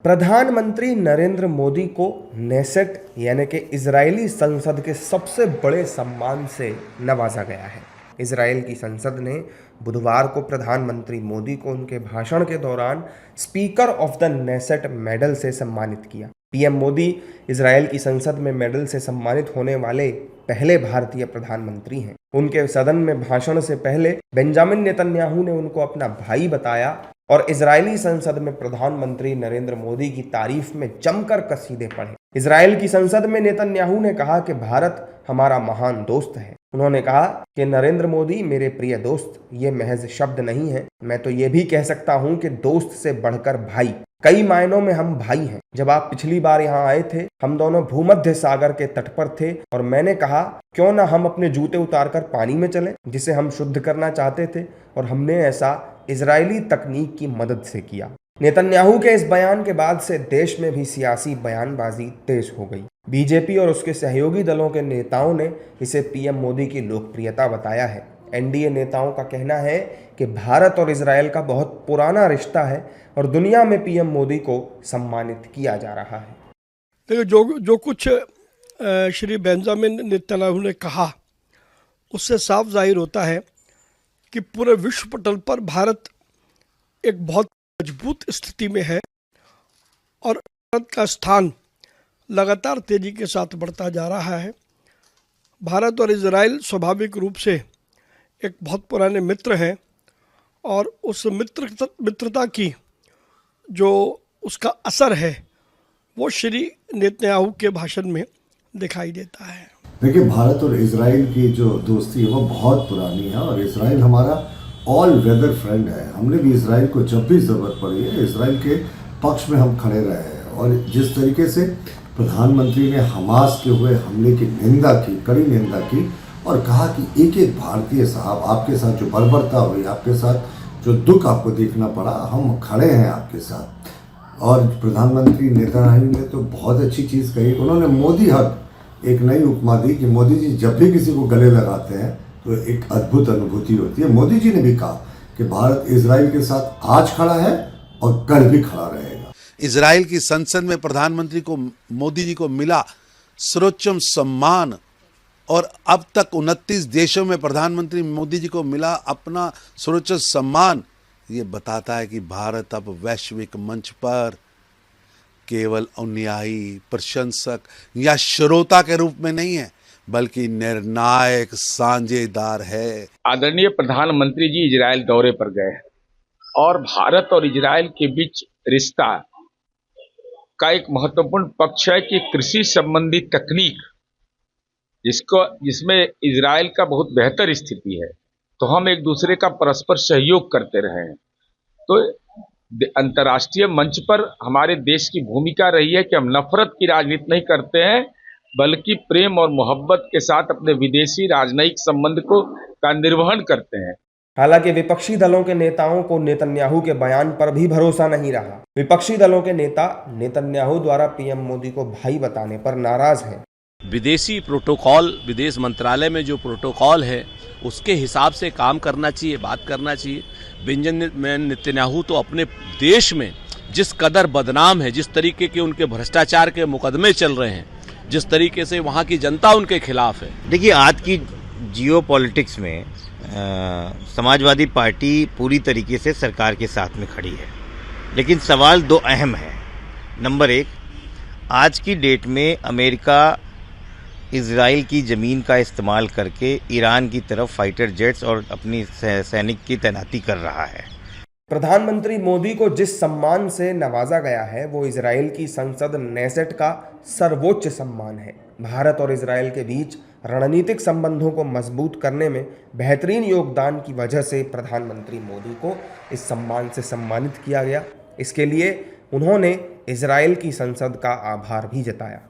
प्रधानमंत्री नरेंद्र मोदी को नेसेट यानी कि इजरायली संसद के सबसे बड़े सम्मान से नवाजा गया है। इजरायल की संसद ने बुधवार को प्रधानमंत्री मोदी को उनके भाषण के दौरान speaker of the Knesset medal से सम्मानित किया। पीएम मोदी इजरायल की संसद में मेडल से सम्मानित होने वाले पहले भारतीय प्रधानमंत्री हैं। उनके सदन में भाषण से पहले बेंजामिन नेतन्याहू ने उनको अपना भाई बताया और इजरायली संसद में प्रधानमंत्री नरेंद्र मोदी की तारीफ में जमकर कसीदे पढ़े। इजरायल की संसद में नेतन्याहू ने कहा कि भारत हमारा महान दोस्त है। उन्होंने कहा कि नरेंद्र मोदी मेरे प्रिय दोस्त, ये महज शब्द नहीं है, मैं तो ये भी कह सकता हूं कि दोस्त से बढ़कर भाई। कई मायनों में हम भाई हैं। जब आप पिछली बार यहाँ आए थे, हम दोनों भूमध्य सागर के तट पर थे और मैंने कहा क्यों ना हम अपने जूते उतारकर पानी में चलें, जिसे हम शुद्ध करना चाहते थे, और हमने ऐसा इजरायली तकनीक की मदद से किया। नेतन्याहू के इस बयान के बाद से देश में भी सियासी बयानबाजी तेज हो गई। बीजेपी और उसके सहयोगी दलों के नेताओं ने इसे पीएम मोदी की लोकप्रियता बताया है। एनडीए नेताओं का कहना है कि भारत और इजरायल का बहुत पुराना रिश्ता है और दुनिया में पीएम मोदी को सम्मानित किया जा रहा है। देखिए, जो कुछ श्री बेंजामिन नेतन्याहू ने कहा, उससे साफ जाहिर होता है कि पूरे विश्व पटल पर भारत एक बहुत मजबूत स्थिति में है और भारत का स्थान लगातार तेजी के साथ बढ़ता जा रहा है। भारत और इजराइल स्वाभाविक रूप से एक बहुत पुराने मित्र हैं और उस मित्रता की जो उसका असर है वो श्री नेतन्याहू के भाषण में दिखाई देता है। देखिए, भारत और इजराइल की जो दोस्ती है वो बहुत पुरानी है और इजराइल हमारा ऑल वेदर फ्रेंड है। हमने भी इजराइल को जब भी ज़रूरत पड़ी है, इजराइल के पक्ष में हम खड़े रहे हैं। और जिस तरीके से प्रधानमंत्री ने हमास के हुए हमले की निंदा की, कड़ी निंदा की, और कहा कि एक एक भारतीय साहब, आपके साथ जो बर्बरता हुई, आपके साथ जो दुख आपको देखना पड़ा, हम खड़े हैं आपके साथ। और प्रधानमंत्री नेतन्याहू ने तो बहुत अच्छी चीज़ कही। उन्होंने मोदी हक एक नई उपमा दी कि मोदी जी जब भी किसी को गले लगाते हैं तो एक अद्भुत अनुभूति होती है। मोदी जी ने भी कहा कि भारत इजराइल के साथ आज खड़ा है और कल भी खड़ा रहेगा। इजराइल की संसद में प्रधानमंत्री को, मोदी जी को मिला सर्वोच्च सम्मान, और अब तक 29 देशों में प्रधानमंत्री मोदी जी को मिला अपना सर्वोच्च सम्मान। ये बताता है कि भारत अब वैश्विक मंच पर केवल अनुयायी, प्रशंसक या श्रोता के रूप में नहीं है, बल्कि निर्णायक साझेदार है। आदरणीय प्रधानमंत्री जी इजरायल दौरे पर गए और भारत और इजरायल के बीच रिश्ता का एक महत्वपूर्ण पक्ष है कि कृषि संबंधी तकनीक जिसमें इजरायल का बहुत बेहतर स्थिति है, तो हम एक दूसरे का परस्पर सहयोग करते रहे हैं। तो अंतर्राष्ट्रीय मंच पर हमारे देश की भूमिका रही है कि हम नफरत की राजनीति नहीं करते हैं, बल्कि प्रेम और मोहब्बत के साथ अपने विदेशी राजनयिक संबंध का निर्वहन करते हैं। हालांकि विपक्षी दलों के नेताओं को नेतन्याहू के बयान पर भी भरोसा नहीं रहा। विपक्षी दलों के नेता नेतन्याहू द्वारा पीएम मोदी को भाई बताने पर नाराज हैं। विदेशी प्रोटोकॉल, विदेश मंत्रालय में जो प्रोटोकॉल है उसके हिसाब से काम करना चाहिए, बात करना चाहिए। बेंजामिन नेतन्याहू तो अपने देश में जिस कदर बदनाम है, जिस तरीके के उनके भ्रष्टाचार के मुकदमे चल रहे हैं, जिस तरीके से वहाँ की जनता उनके खिलाफ है। देखिए, आज की जियो पॉलिटिक्स में समाजवादी पार्टी पूरी तरीके से सरकार के साथ में खड़ी है, लेकिन सवाल दो अहम है। नंबर एक, आज की डेट में अमेरिका इजराइल की ज़मीन का इस्तेमाल करके ईरान की तरफ फाइटर जेट्स और अपनी सैनिक की तैनाती कर रहा है। प्रधानमंत्री मोदी को जिस सम्मान से नवाजा गया है वो इजरायल की संसद नेसेट का सर्वोच्च सम्मान है। भारत और इजरायल के बीच रणनीतिक संबंधों को मजबूत करने में बेहतरीन योगदान की वजह से प्रधानमंत्री मोदी को इस सम्मान से सम्मानित किया गया। इसके लिए उन्होंने इजरायल की संसद का आभार भी जताया।